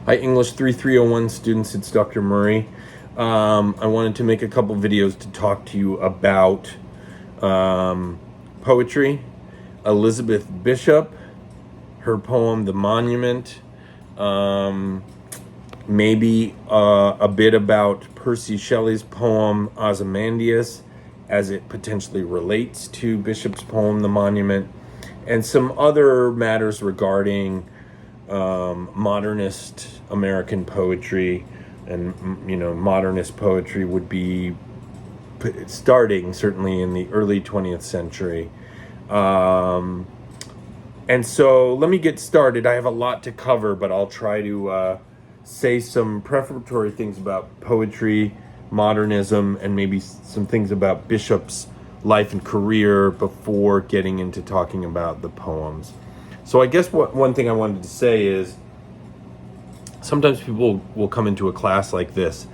Hi, English 3301 students, it's Dr. Murray. I wanted to make a couple videos to talk to you about poetry. Elizabeth Bishop, her poem, The Monument, maybe a bit about Percy Shelley's poem, Ozymandias, as it potentially relates to Bishop's poem, The Monument, and some other matters regarding modernist American poetry. And modernist poetry would be starting certainly in the early 20th century. And so let me get started. I have a lot to cover, but I'll try to say some prefatory things about poetry, modernism, and maybe some things about Bishop's life and career before getting into talking about the poems. So I guess one thing I wanted to say is sometimes people will come into a class like this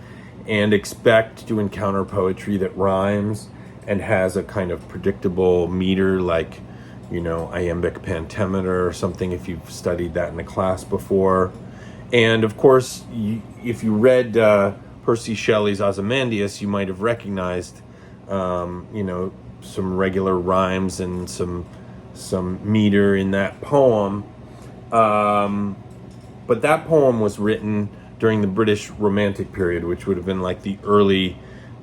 and expect to encounter poetry that rhymes and has a kind of predictable meter, like, iambic pentameter or something, if you've studied that in a class before. And of course, if you read Percy Shelley's Ozymandias, you might have recognized, some regular rhymes and some meter in that poem. But that poem was written during the British Romantic period, which would have been like the early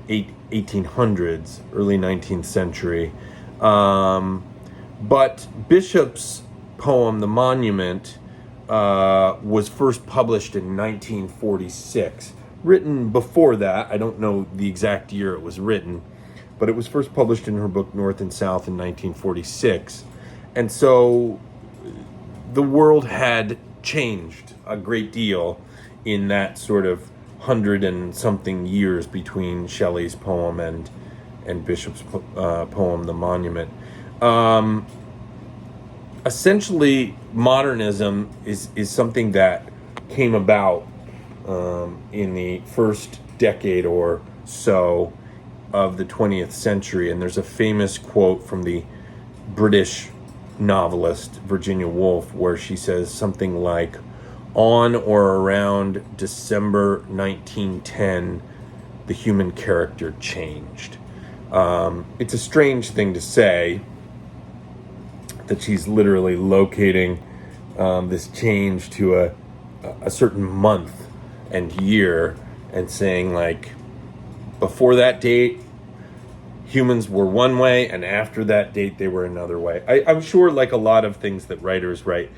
1800s, early 19th century. But Bishop's poem, The Monument, was first published in 1946. Written before that, I don't know the exact year it was written, but it was first published in her book North and South in 1946. And so the world had changed a great deal in that sort of 100 and something years between Shelley's poem and Bishop's poem, The Monument. Essentially, modernism is something that came about in the first decade or so of the 20th century. And there's a famous quote from the British novelist Virginia Woolf where she says something like, "On or around December 1910, the human character changed." It's a strange thing to say, that she's literally locating this change to a certain month and year and saying, like, before that date, humans were one way, and after that date, they were another way. I'm sure, like a lot of things that writers write,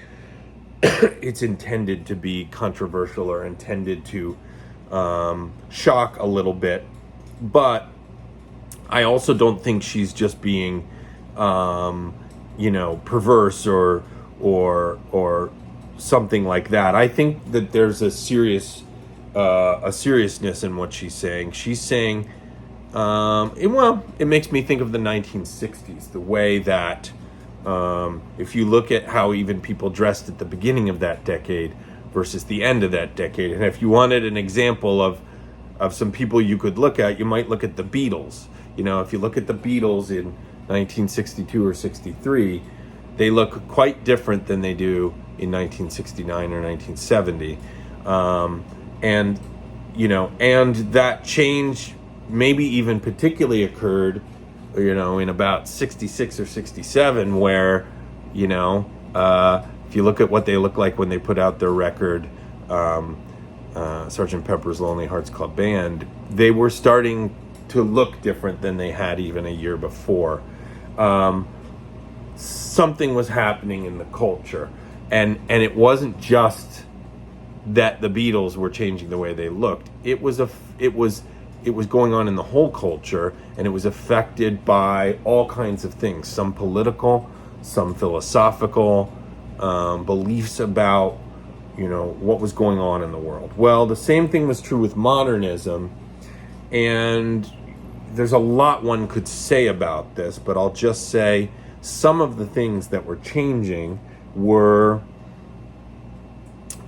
it's intended to be controversial or intended to shock a little bit. But I also don't think she's just being, perverse or something like that. I think that there's a seriousness in what she's saying. She's saying, it makes me think of the 1960s, the way that if you look at how even people dressed at the beginning of that decade versus the end of that decade, and if you wanted an example of some people you could look at, you might look at the Beatles. If you look at the Beatles in 1962 or 63, they look quite different than they do in 1969 or 1970. And that change maybe even particularly occurred, in about 66 or 67, where, if you look at what they look like when they put out their record, Sgt. Pepper's Lonely Hearts Club Band, they were starting to look different than they had even a year before. Something was happening in the culture, and it wasn't just that the Beatles were changing the way they looked. It was going on in the whole culture, and it was affected by all kinds of things, some political, some philosophical, beliefs about, what was going on in the world. Well, the same thing was true with modernism, and there's a lot one could say about this, but I'll just say some of the things that were changing were,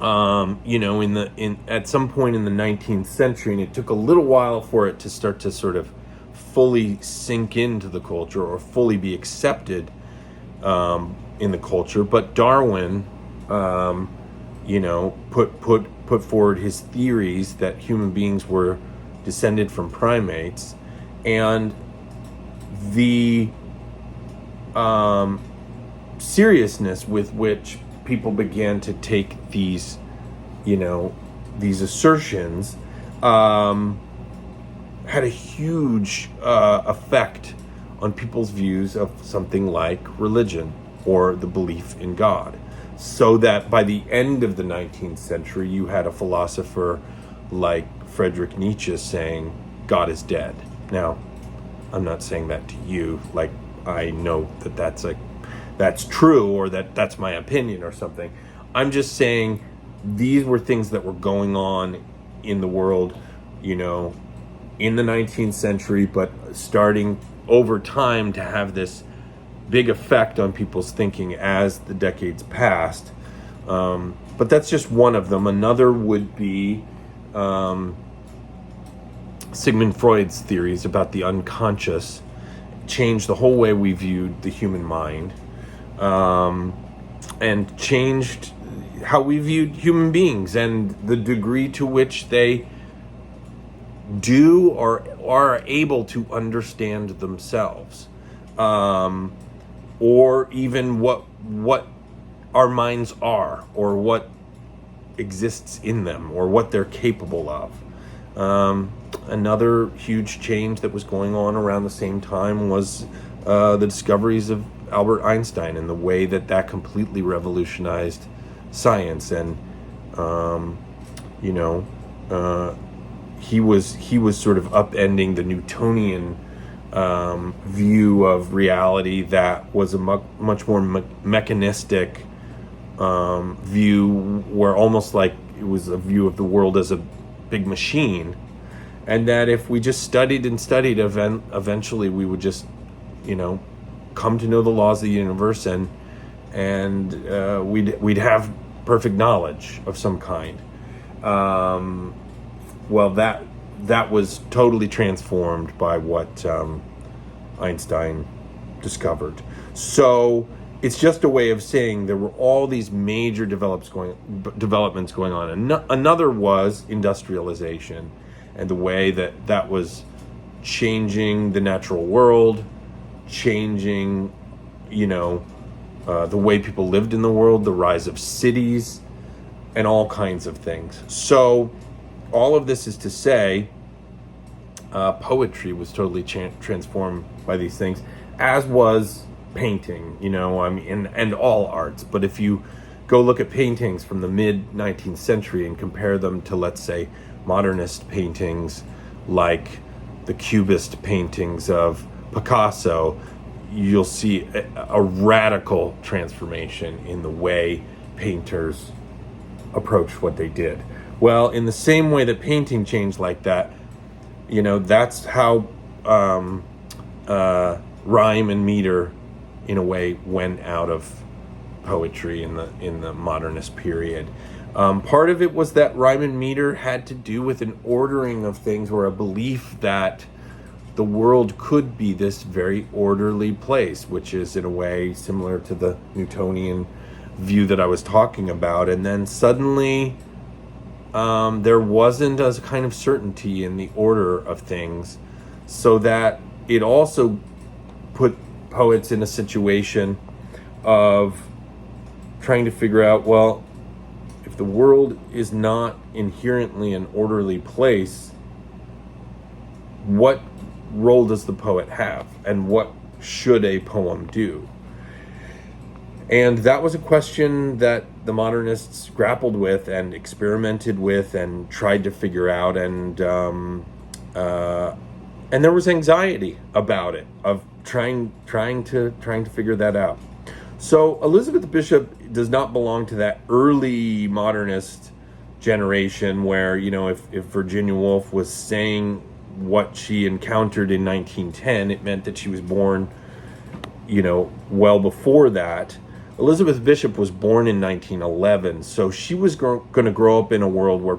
at some point in the 19th century, and it took a little while for it to start to sort of fully sink into the culture or fully be accepted in the culture. But Darwin, put forward his theories that human beings were descended from primates, and the seriousness with which people began to take these assertions had a huge effect on people's views of something like religion or the belief in God. So that by the end of the 19th century, you had a philosopher like Friedrich Nietzsche saying, God is dead. Now, I'm not saying that to you, like I know that that's true, or that's my opinion or something. I'm just saying these were things that were going on in the world, in the 19th century, but starting over time to have this big effect on people's thinking as the decades passed. But that's just one of them. Another would be Sigmund Freud's theories about the unconscious changed the whole way we viewed the human mind, and changed how we viewed human beings and the degree to which they do or are able to understand themselves, or even what our minds are, or what exists in them, or what they're capable of. Another huge change that was going on around the same time was the discoveries of Albert Einstein, and the way that completely revolutionized science. And he was sort of upending the Newtonian view of reality that was a much more mechanistic view, where almost like it was a view of the world as a big machine, and that if we just studied and studied, eventually we would just come to know the laws of the universe, and we'd have perfect knowledge of some kind. Well, that was totally transformed by what Einstein discovered. So it's just a way of saying there were all these major developments going on. Another was industrialization, and the way that was changing the natural world, changing the way people lived in the world, the rise of cities, and all kinds of things. So all of this is to say, poetry was totally transformed by these things, as was painting, and all arts. But if you go look at paintings from the mid 19th century and compare them to, let's say, modernist paintings like the Cubist paintings of Picasso, you'll see a radical transformation in the way painters approached what they did. Well, in the same way that painting changed like that, that's how rhyme and meter, in a way, went out of poetry in the modernist period. Part of it was that rhyme and meter had to do with an ordering of things, or a belief that the world could be this very orderly place, which is in a way similar to the Newtonian view that I was talking about. And then suddenly there wasn't a kind of certainty in the order of things, so that it also put poets in a situation of trying to figure out, well, if the world is not inherently an orderly place, what role does the poet have, and what should a poem do? And that was a question that the modernists grappled with and experimented with and tried to figure out, and there was anxiety about it, of trying to figure that out. So Elizabeth Bishop does not belong to that early modernist generation where, if Virginia Woolf was saying what she encountered in 1910, it meant that she was born, well before that. Elizabeth Bishop was born in 1911, so she was going to grow up in a world where,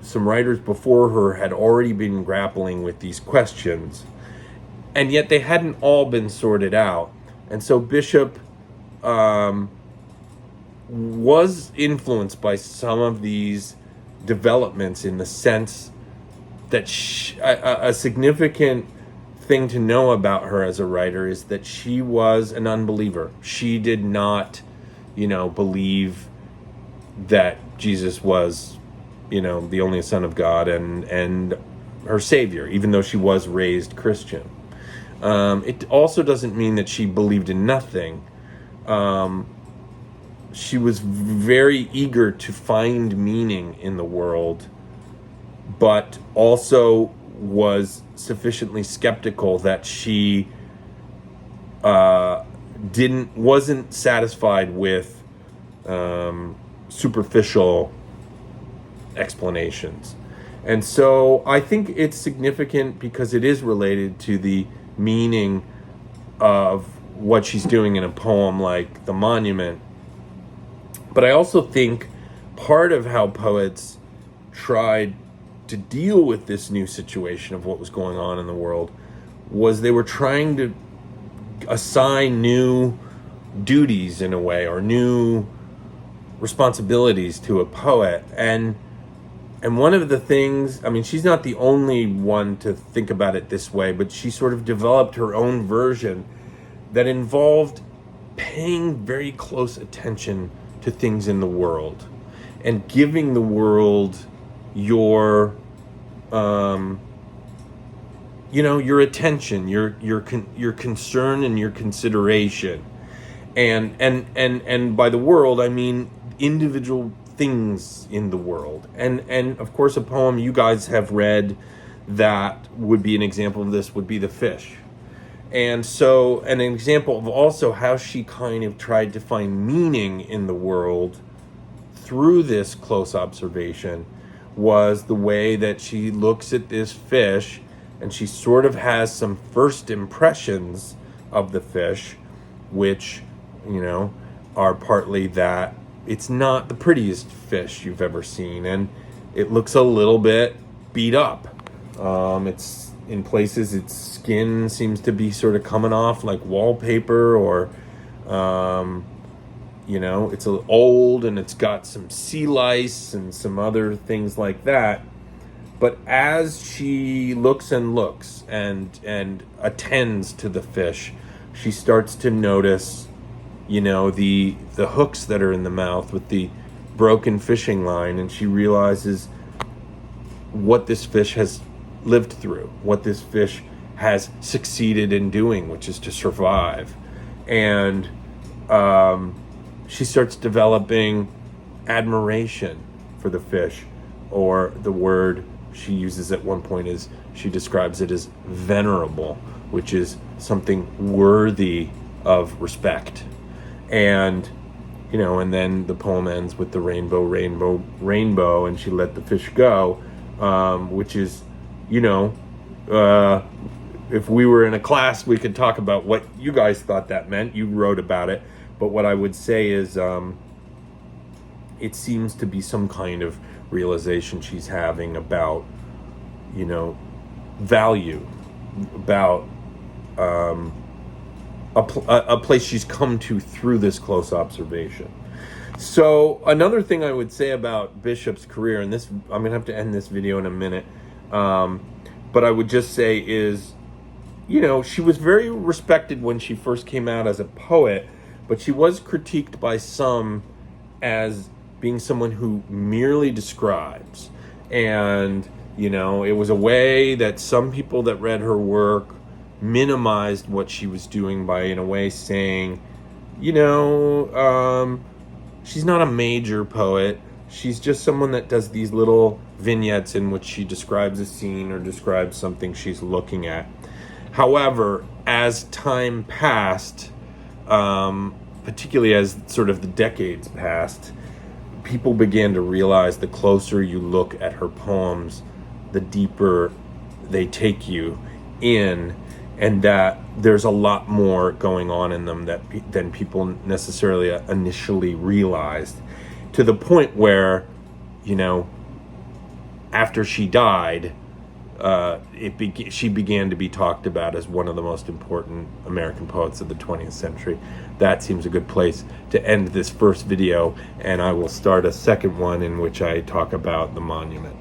some writers before her had already been grappling with these questions, and yet they hadn't all been sorted out. And so Bishop was influenced by some of these developments, in the sense that a significant thing to know about her as a writer is that she was an unbeliever. She did not, believe that Jesus was, the only Son of God and her Savior, even though she was raised Christian. It also doesn't mean that she believed in nothing. She was very eager to find meaning in the world, but also was sufficiently skeptical that she wasn't satisfied with superficial explanations. And so I think it's significant because it is related to the meaning of what she's doing in a poem like The Monument. But I also think part of how poets tried to deal with this new situation of what was going on in the world was they were trying to assign new duties, in a way, or new responsibilities to a poet. And one of the things, she's not the only one to think about it this way, but she sort of developed her own version that involved paying very close attention to things in the world and giving the world your your attention, your concern and your consideration. And by the world I mean individual things in the world. And of course, a poem you guys have read that would be an example of this would be The Fish. And so, an example of also how she kind of tried to find meaning in the world through this close observation was the way that she looks at this fish, and she sort of has some first impressions of the fish, which, are partly that it's not the prettiest fish you've ever seen, and it looks a little bit beat up. It's in places its skin seems to be sort of coming off like wallpaper, or it's old and it's got some sea lice and some other things like that. But as she looks and attends to the fish, she starts to notice, the hooks that are in the mouth with the broken fishing line, and she realizes what this fish has lived through, what this fish has succeeded in doing, which is to survive. And she starts developing admiration for the fish, or the word she uses at one point is, she describes it as venerable, which is something worthy of respect. And and then the poem ends with the rainbow, rainbow, rainbow, and she let the fish go, which is, if we were in a class, we could talk about what you guys thought that meant. You wrote about it. But what I would say is, it seems to be some kind of realization she's having about, value, about a place she's come to through this close observation. So another thing I would say about Bishop's career, and this, I'm gonna have to end this video in a minute, but I would just say is, she was very respected when she first came out as a poet, but she was critiqued by some as being someone who merely describes. And, it was a way that some people that read her work minimized what she was doing by, in a way, saying, she's not a major poet. She's just someone that does these little vignettes in which she describes a scene or describes something she's looking at. However, as time passed, particularly as sort of the decades passed, people began to realize the closer you look at her poems, the deeper they take you in, and that there's a lot more going on in them than people necessarily initially realized, to the point where, after she died, she began to be talked about as one of the most important American poets of the 20th century. That seems a good place to end this first video, and I will start a second one in which I talk about the monument.